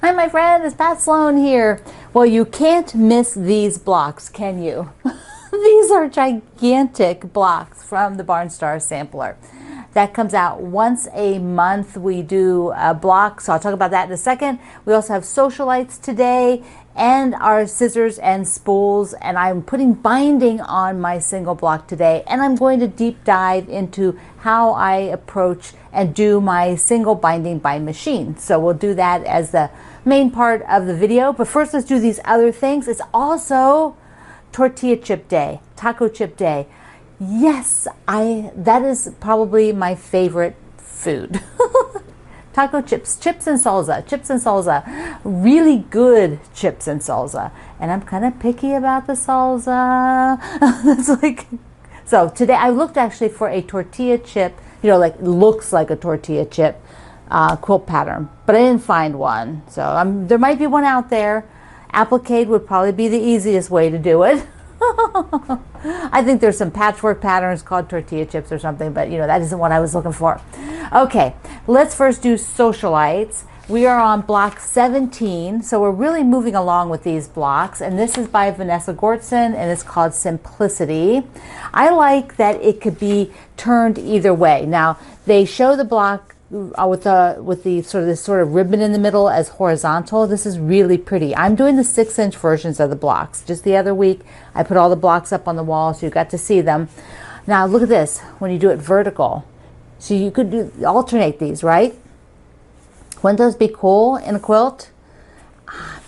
Hi, my friend, it's Pat Sloan here. Well, you can't miss these blocks, can you? These are gigantic blocks from the Barnstar Sampler. That comes out once a month. We do a block, so I'll talk about that in a second. We also have Sewcialites today and our scissors and spools, and I'm putting binding on my single block today, and I'm going to deep dive into how I approach and do my single binding by machine. So we'll do that as the main part of the video, but first let's do these other things. It's also tortilla chip day, taco chip day. Yes, that is probably my favorite food. Taco chips and salsa, really good chips and salsa. And I'm kind of picky about the salsa. It's like, so today I looked actually for a tortilla chip, like looks like a tortilla chip quilt pattern, but I didn't find one. So there might be one out there. Applique would probably be the easiest way to do it. I think there's some patchwork patterns called tortilla chips or something, but that isn't what I was looking for. Okay, let's first do Sewcialites. We are on block 17, so we're really moving along with these blocks, and this is by Vanessa Gortson, and it's called Simplicity. I like that it could be turned either way. Now, they show the block with the sort of ribbon in the middle as horizontal. This is really pretty. I'm doing the 6-inch versions of the blocks. Just the other week, I put all the blocks up on the wall so you got to see them. Now look at this when you do it vertical. So you could alternate these, right? Wouldn't those be cool in a quilt?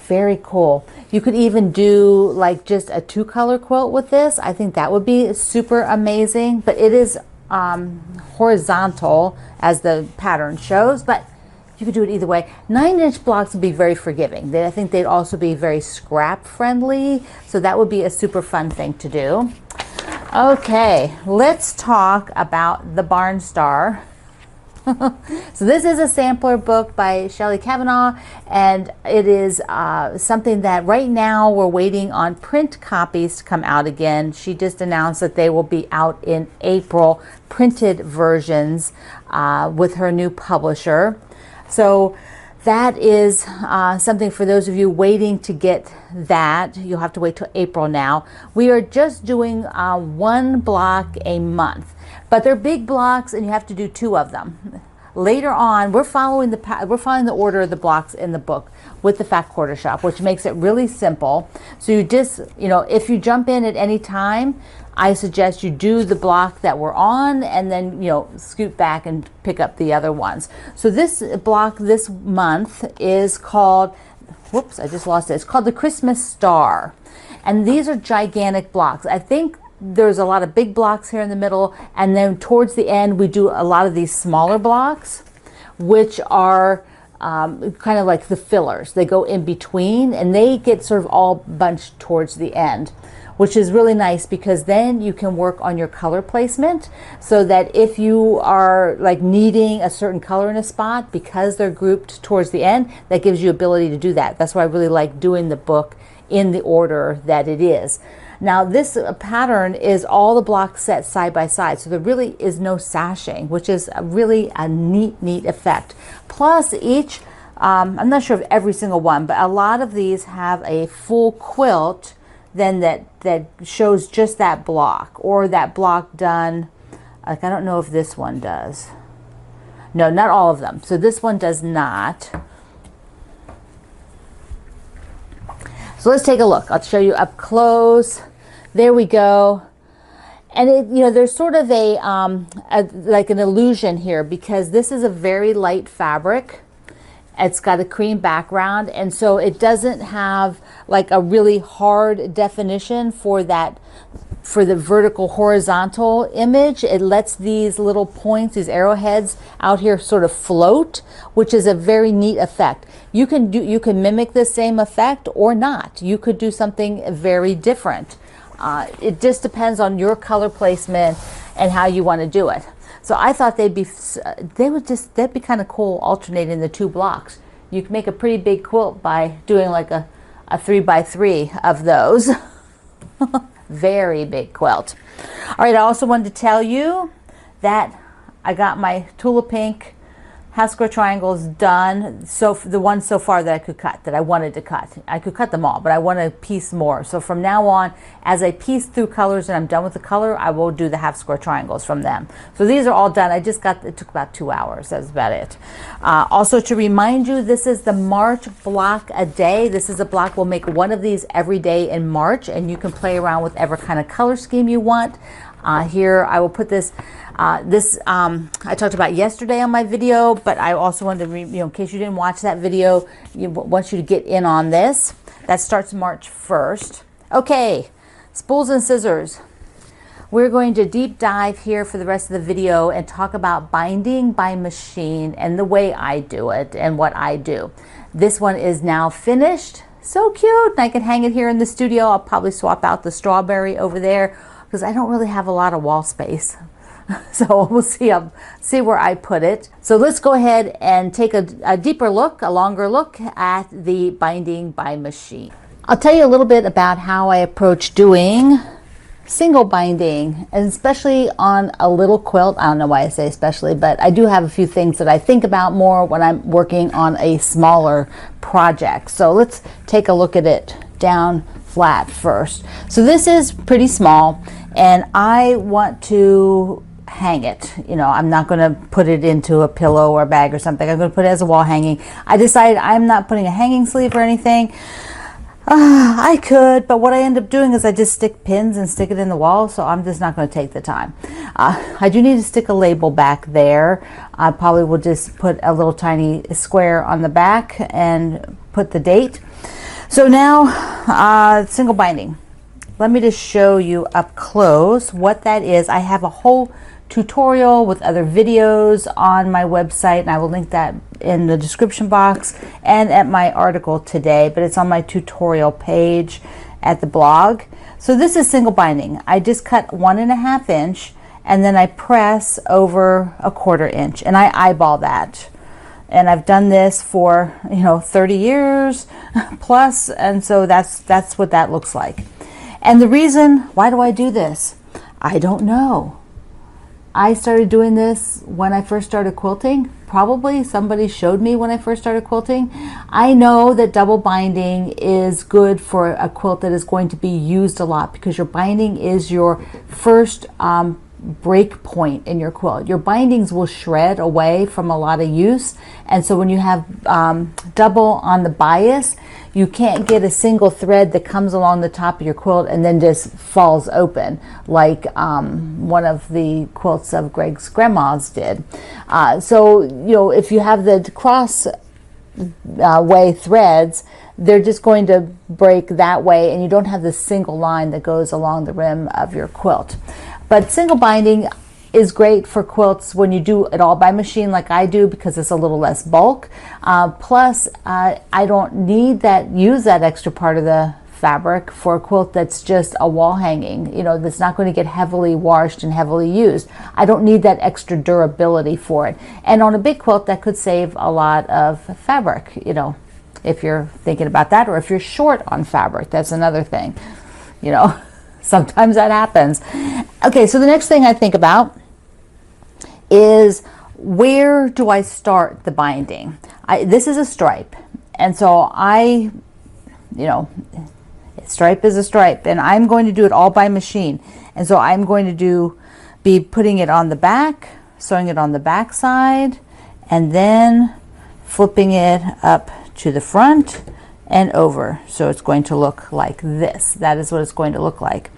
Very cool. You could even do like just a 2-color quilt with this. I think that would be super amazing, but it is horizontal as the pattern shows, but you could do it either way. 9-inch blocks would be very forgiving. I think they'd also be very scrap friendly, so that would be a super fun thing to do. Okay, let's talk about the Barnstar. So this is a sampler book by Shelley Kavanaugh, and it is something that right now we're waiting on print copies to come out again. She just announced that they will be out in April, printed versions with her new publisher. So that is something for those of you waiting to get that. You'll have to wait till April now. We are just doing one block a month, but they're big blocks and you have to do 2 of them. Later on, we're following the order of the blocks in the book with the Fat Quarter Shop, which makes it really simple. So you just, if you jump in at any time, I suggest you do the block that we're on and then, scoot back and pick up the other ones. So this block this month is called, whoops, I just lost it. It's called the Christmas Star. And these are gigantic blocks. I think there's a lot of big blocks here in the middle, and then towards the end we do a lot of these smaller blocks, which are kind of like the fillers. They go in between and they get sort of all bunched towards the end, which is really nice because then you can work on your color placement so that if you are like needing a certain color in a spot, because they're grouped towards the end, that gives you ability to do that. That's why I really like doing the book in the order that it is. Now this pattern is all the blocks set side by side, so there really is no sashing, which is really a neat effect. Plus each, I'm not sure of every single one, but a lot of these have a full quilt then that shows just that block, or that block done, like I don't know if this one does. No, not all of them. So this one does not. So let's take a look. I'll show you up close. There we go. And there's sort of a like an illusion here because this is a very light fabric. It's got a cream background, and so it doesn't have like a really hard definition for the vertical horizontal image. It lets these little points, these arrowheads out here sort of float, which is a very neat effect. You can mimic the same effect or not. You could do something very different. It just depends on your color placement and how you want to do it. So I thought they'd be kind of cool alternating the 2 blocks. You can make a pretty big quilt by doing like a 3x3 of those. Very big quilt. All right, I also wanted to tell you that I got my Tula Pink half square triangles done. So the ones so far that I could cut, that I wanted to cut. I could cut them all, but I want to piece more. So from now on, as I piece through colors and I'm done with the color, I will do the half square triangles from them. So these are all done. I just got, it took about 2 hours. That's about it. Also to remind you, this is the March block a day. This is a block. We'll make one of these every day in March, and you can play around with whatever kind of color scheme you want. Here I will put this. I talked about yesterday on my video, but I also wanted to, in case you didn't watch that video, want you to get in on this. That starts March 1st. Okay, spools and scissors. We're going to deep dive here for the rest of the video and talk about binding by machine and the way I do it and what I do. This one is now finished. So cute. I can hang it here in the studio. I'll probably swap out the strawberry over there because I don't really have a lot of wall space. So we'll see. I'll see where I put it. So let's go ahead and take a deeper look, a longer look at the binding by machine. I'll tell you a little bit about how I approach doing single binding, and especially on a little quilt. I don't know why I say especially, but I do have a few things that I think about more when I'm working on a smaller project. So let's take a look at it down flat first. So this is pretty small, and I want to hang it. I'm not going to put it into a pillow or a bag or something. I'm going to put it as a wall hanging. I decided I'm not putting a hanging sleeve or anything. I could, but what I end up doing is I just stick pins and stick it in the wall, so I'm just not going to take the time. I do need to stick a label back there. I probably will just put a little tiny square on the back and put the date. So now, single binding. Let me just show you up close what that is. I have a whole tutorial with other videos on my website, and I will link that in the description box and at my article today, but it's on my tutorial page at the blog. So this is single binding. I just cut 1.5 inch and then I press over 1/4 inch, and I eyeball that. And I've done this for 30 years plus, and so that's what that looks like. And the reason, why do I do this? I don't know. I started doing this when I first started quilting. Probably somebody showed me when I first started quilting. I know that double binding is good for a quilt that is going to be used a lot, because your binding is your first break point in your quilt. Your bindings will shred away from a lot of use, and so when you have double on the bias, you can't get a single thread that comes along the top of your quilt and then just falls open like one of the quilts of Greg's grandma's did. So if you have the cross way threads, they're just going to break that way, and you don't have the single line that goes along the rim of your quilt. But single binding is great for quilts when you do it all by machine like I do, because it's a little less bulk. Plus, I don't need use that extra part of the fabric for a quilt that's just a wall hanging, that's not going to get heavily washed and heavily used. I don't need that extra durability for it. And on a big quilt, that could save a lot of fabric, if you're thinking about that, or if you're short on fabric. That's another thing, sometimes that happens. Okay, so the next thing I think about is, where do I start the binding? This is a stripe, and so stripe is a stripe, and I'm going to do it all by machine. And so I'm going to be putting it on the back, sewing it on the back side, and then flipping it up to the front and over. So it's going to look like this. That is what it's going to look like.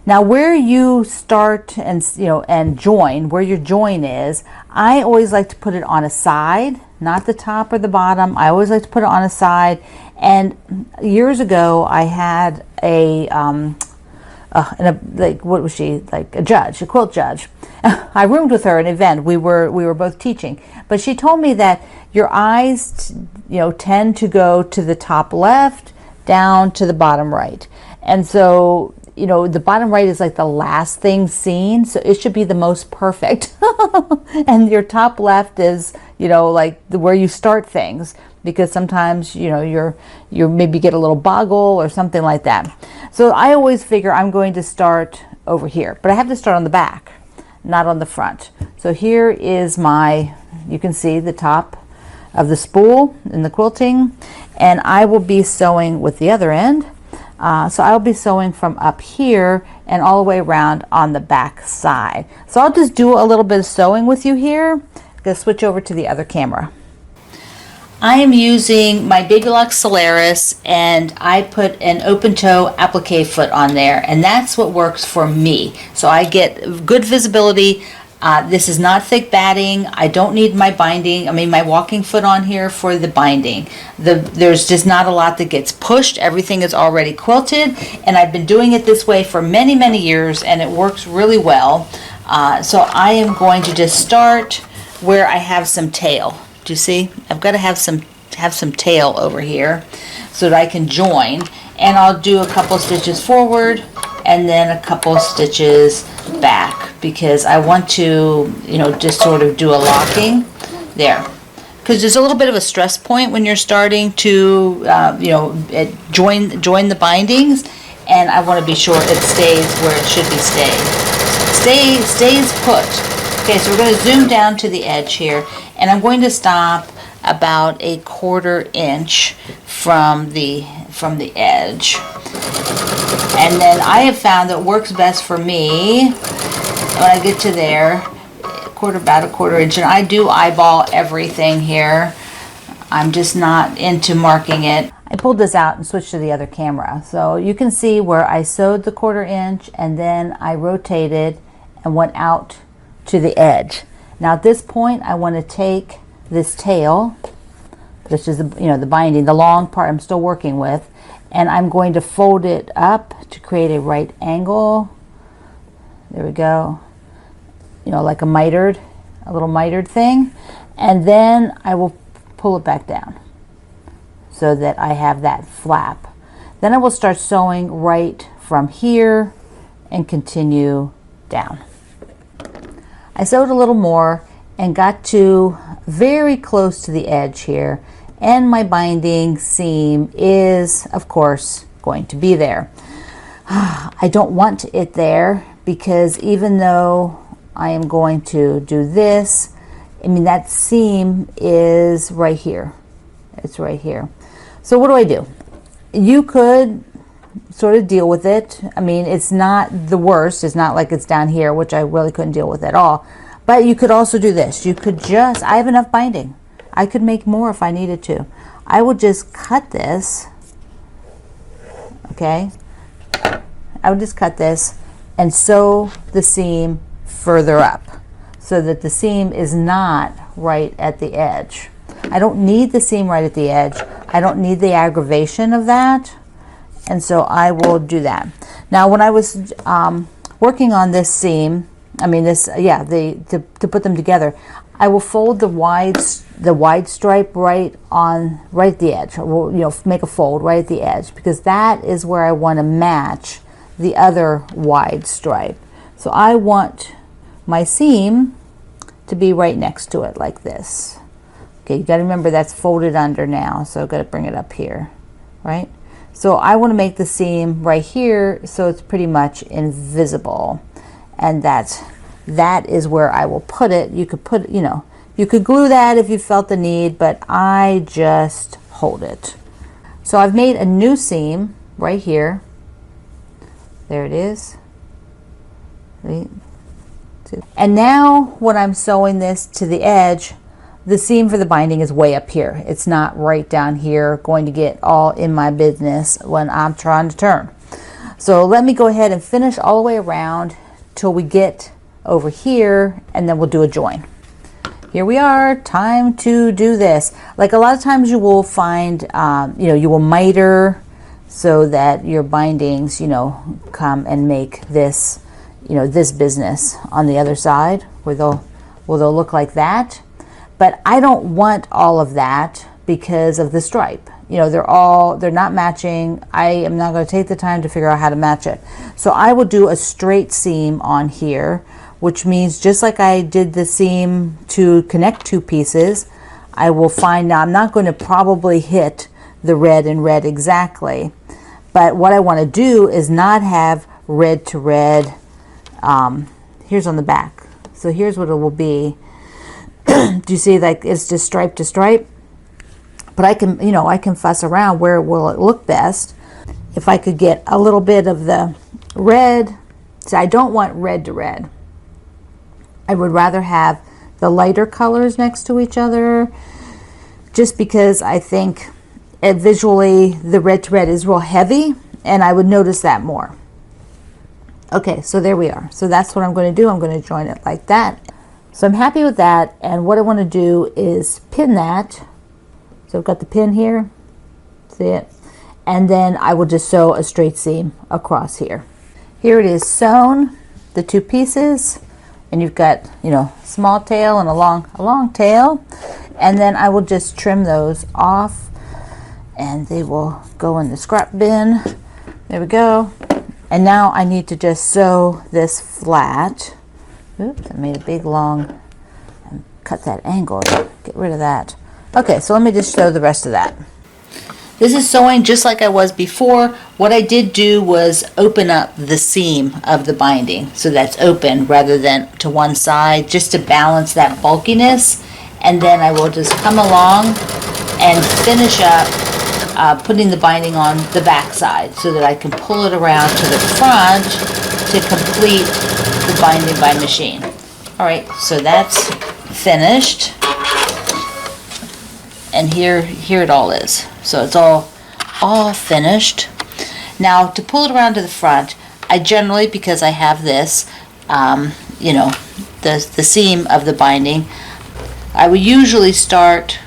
Now where you start and join, where your join is, I always like to put it on a side, not the top or the bottom. I always like to put it on a side. And years ago, I had what was she, like a judge, a quilt judge. I roomed with her at an event. We were both teaching, but she told me that your eyes, tend to go to the top left, down to the bottom right, and so the bottom right is like the last thing seen, so it should be the most perfect. And your top left is like where you start things, because sometimes you maybe get a little boggle or something like that. So I always figure I'm going to start over here, but I have to start on the back, not on the front. So here is my, you can see the top of the spool in the quilting, and I will be sewing with the other end. So I'll be sewing from up here and all the way around on the back side. So I'll just do a little bit of sewing with you here. I'm going to switch over to the other camera. I am using my Babylux Solaris, and I put an open toe applique foot on there, and that's what works for me. So I get good visibility. This is not thick batting. I don't need my binding, my walking foot on here for the binding. There's just not a lot that gets pushed. Everything is already quilted, and I've been doing it this way for many, many years, and it works really well. So I am going to just start where I have some tail. Do you see? I've got to have some tail over here so that I can join, and I'll do a couple stitches forward and then a couple stitches back, because I want to, just sort of do a locking there, because there's a little bit of a stress point when you're starting to join the bindings, and I want to be sure it stays where it should be stays put. Okay, so we're going to zoom down to the edge here, and I'm going to stop about a 1/4 inch from the edge. And then I have found that it works best for me when I get to there, about a 1/4 inch, and I do eyeball everything here. I'm just not into marking it. I pulled this out and switched to the other camera, so you can see where I sewed the 1/4 inch, and then I rotated and went out to the edge. Now at this point I want to take this tail, which is the binding, the long part I'm still working with, and I'm going to fold it up to create a right angle. There we go. Like a little mitered thing, and then I will pull it back down so that I have that flap. Then I will start sewing right from here and continue down. I sewed a little more and got to very close to the edge here, and my binding seam is of course going to be there. I don't want it there, because even though I am going to do this, that seam is right here. It's right here. So what do? You could sort of deal with it. It's not the worst. It's not like it's down here, which I really couldn't deal with at all. But you could also do this. You could I have enough binding. I could make more if I needed to. I would just cut this. Okay? I would just cut this and sew the seam further up so that the seam is not right at the edge. I don't need the seam right at the edge. I don't need the aggravation of that. And so I will do that. Now when I was working on this seam, to put them together, I will fold the wide stripe right at the edge. I will, make a fold right at the edge, because that is where I want to match the other wide stripe. So I want my seam to be right next to it like this. Okay, you got to remember that's folded under now, so I've got to bring it up here, right? So I want to make the seam right here so it's pretty much invisible, and that is where I will put it. You could put, you could glue that if you felt the need, but I just hold it. So I've made a new seam right here. There it is. Right. And now when I'm sewing this to the edge, the seam for the binding is way up here. It's not right down here, going to get all in my business when I'm trying to turn. So let me go ahead and finish all the way around till we get over here, and then we'll do a join. Here we are, time to do this. Like a lot of times you will find, you will miter so that your bindings, come and make this, this business on the other side where they'll look like that. But I don't want all of that because of the stripe. They're not matching. I am not going to take the time to figure out how to match it. So I will do a straight seam on here, which means just like I did the seam to connect two pieces, I will find, now I'm not going to probably hit the red and red exactly, but what I want to do is not have red to red. Here's on the back. So here's what it will be. Do you see, like, it's just stripe to stripe? But I can, you know, I can fuss around where will it look best. If I could get a little bit of the red, so I don't want red to red. I would rather have the lighter colors next to each other, just because I think visually the red to red is real heavy, and I would notice that more. Okay, so there we are. So that's what I'm going to do. I'm going to join it like that. So I'm happy with that, and what I want to do is pin that. So I've got the pin here, see it? And then I will just sew a straight seam across here. Here it is sewn, the two pieces, and you've got, you know, small tail and a long tail. And then I will just trim those off, and they will go in the scrap bin. There we go. And now I need to just sew this flat. Oops, I made a big long, and cut that angle, get rid of that. Okay, so let me just sew the rest of that. This is sewing just like I was before. What I did do was open up the seam of the binding, so that's open rather than to one side, just to balance that bulkiness. And then I will just come along and finish up putting the binding on the back side, so that I can pull it around to the front to complete the binding by machine. All right, so that's finished. And here it all is. So it's all finished. Now to pull it around to the front, I generally, because I have this, you know, the seam of the binding, I would usually start,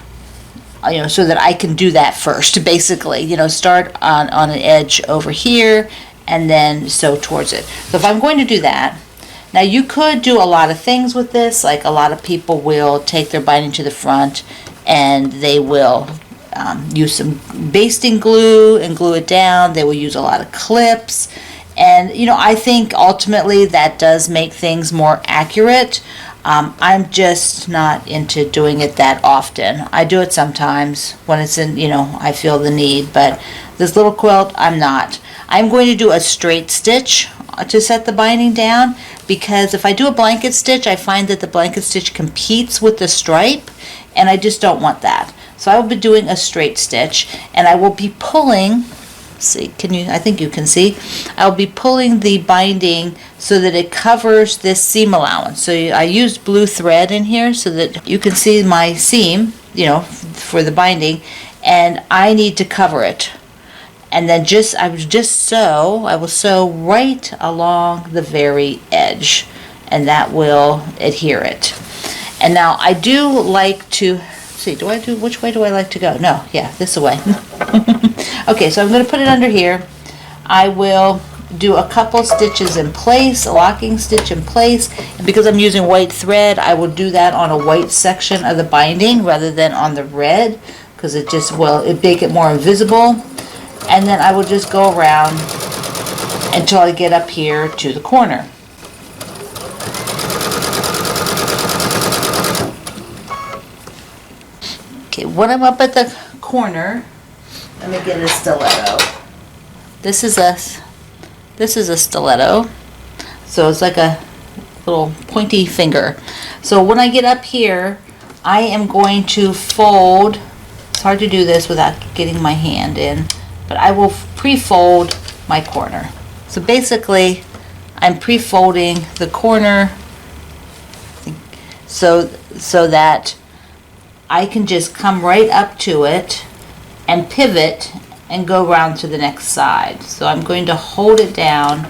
you know, so that I can do that first, basically, you know, start on an edge over here and then sew towards it. So if I'm going to do that, now you could do a lot of things with this, like a lot of people will take their binding to the front and they will use some basting glue and glue it down. They will use a lot of clips, and you know, I think ultimately that does make things more accurate. I'm just not into doing it that often. I do it sometimes when it's in, you know, I feel the need, but this little quilt, I'm not. I'm going to do a straight stitch to set the binding down, because if I do a blanket stitch, I find that the blanket stitch competes with the stripe, and I just don't want that. So I will be doing a straight stitch, and I will be pulling, see, I think you can see, I'll be pulling the binding so that it covers this seam allowance. So I used blue thread in here so that you can see my seam, you know, for the binding, and I need to cover it. And then I will sew right along the very edge, and that will adhere it. And now I do like to, see, which way do I like to go? No, yeah, this way. Okay, so I'm going to put it under here. I will do a couple stitches in place, a locking stitch in place, and because I'm using white thread, I will do that on a white section of the binding rather than on the red, because it just will make it more invisible. And then I will just go around until I get up here to the corner. Okay, when I'm up at the corner, let me get a stiletto. This is a stiletto, so it's like a little pointy finger. So when I get up here, I am going to fold. It's hard to do this without getting my hand in, but I will pre-fold my corner. So basically, I'm pre-folding the corner so that I can just come right up to it and pivot and go around to the next side. So I'm going to hold it down,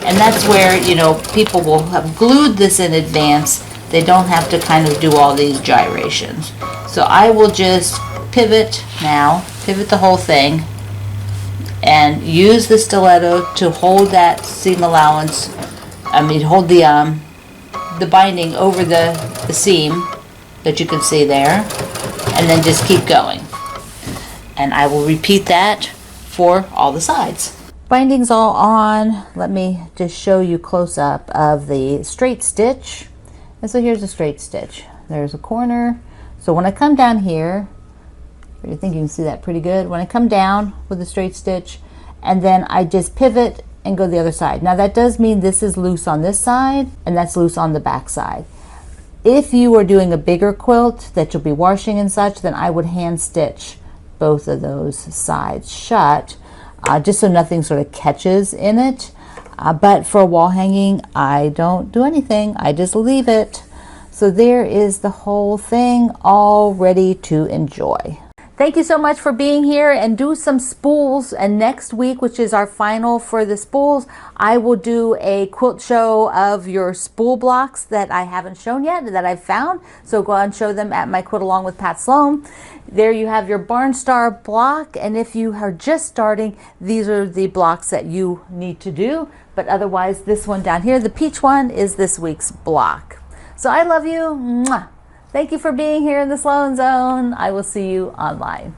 and that's where, you know, people will have glued this in advance. They don't have to kind of do all these gyrations. So I will just pivot now, pivot the whole thing, and use the stiletto to hold that seam allowance, hold the binding over the seam that you can see there, and then just keep going. And I will repeat that for all the sides. Binding's all on. Let me just show you close up of the straight stitch. And so here's a straight stitch. There's a corner. So when I come down here, I think you can see that pretty good. When I come down with a straight stitch, and then I just pivot and go the other side. Now that does mean this is loose on this side and that's loose on the back side. If you are doing a bigger quilt that you'll be washing and such, then I would hand stitch both of those sides shut, just so nothing sort of catches in it. But for wall hanging, I don't do anything. I just leave it. So there is the whole thing all ready to enjoy. Thank you so much for being here, and do some spools. And next week, which is our final for the spools, I will do a quilt show of your spool blocks that I haven't shown yet, that I've found. So go and show them at my Quilt Along with Pat Sloan. There you have your Barnstar block. And if you are just starting, these are the blocks that you need to do. But otherwise, this one down here, the peach one, is this week's block. So I love you. Mwah. Thank you for being here in the Sloan Zone. I will see you online.